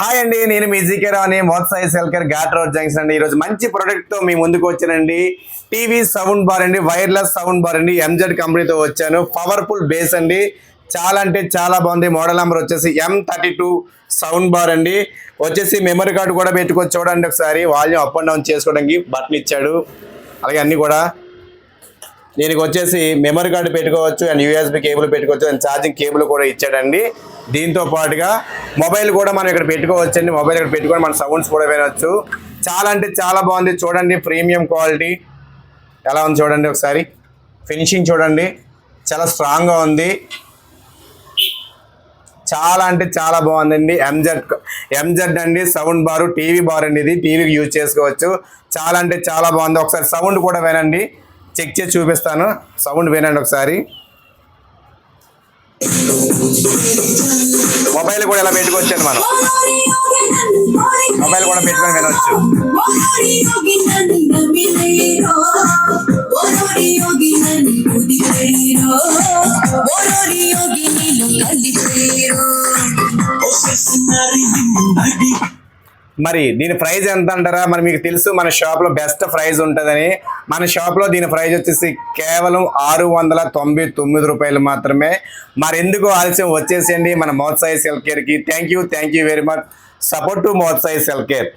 Hi అండి, నేను మీ GK రావుని మోత్సాయి సెల్కర్ ghat road junction అండి. ఈరోజు మంచి ప్రోడక్ట్తో మీ ముందుకు వచ్చానండి. టీవీ సౌండ్ బార్ అండి, వైర్లెస్ సౌండ్ బార్ అండి. ఎంజెడ్ కంపెనీతో వచ్చాను. పవర్ఫుల్ బేస్ అండి, చాలా అంటే చాలా బాగుంది. మోడల్ నెంబర్ వచ్చేసి M32 సౌండ్ బార్ అండి. వచ్చేసి మెమరీ కార్డు కూడా పెట్టుకోవచ్చు. చూడండి ఒకసారి, వాల్యూమ్ అప్ అండ్ డౌన్ చేసుకోవడానికి బటన్ ఇచ్చాడు. అలాగే అన్నీ కూడా దీనికి వచ్చేసి మెమరీ కార్డు పెట్టుకోవచ్చు అండ్ యూఎస్బి కేబుల్ పెట్టుకోవచ్చు అండ్ ఛార్జింగ్ కేబుల్ కూడా ఇచ్చాడండి. దీంతో పాటుగా మొబైల్ కూడా మనం ఇక్కడ పెట్టుకోవచ్చు అండి. మొబైల్ ఇక్కడ పెట్టుకొని మన సౌండ్స్ కూడా వినవచ్చు. చాలా అంటే చాలా బాగుంది. చూడండి ప్రీమియం క్వాలిటీ ఎలా ఉంది చూడండి ఒకసారి. ఫినిషింగ్ చూడండి, చాలా స్ట్రాంగ్గా ఉంది. చాలా అంటే చాలా బాగుందండి. ఎంజెడ్ అండి సౌండ్ బారు, టీవీ బార్ అండి. ఇది టీవీకి యూజ్ చేసుకోవచ్చు. చాలా అంటే చాలా బాగుంది. ఒకసారి సౌండ్ కూడా వినండి, చెక్ చేసి చూపిస్తాను. సౌండ్ వినండి ఒకసారి. మొబైల్ కూడా ఇలా పెట్టుకోవచ్చండి, మనం మొబైల్ కూడా పెట్టుకొని వినవచ్చు. మరి దీని ప్రైస్ ఎంత అంటారా? మరి మీకు తెలుసు మన షాప్లో బెస్ట్ ప్రైస్ ఉంటుందని. మన షాప్లో దీని ప్రైస్ వచ్చేసి కేవలం 699 రూపాయలు మాత్రమే. మరి ఎందుకు ఆలస్యం, వచ్చేసేయండి మన మోత్సాయి సెల్ కేర్కి. Thank you very much. Support to Motsai cell care.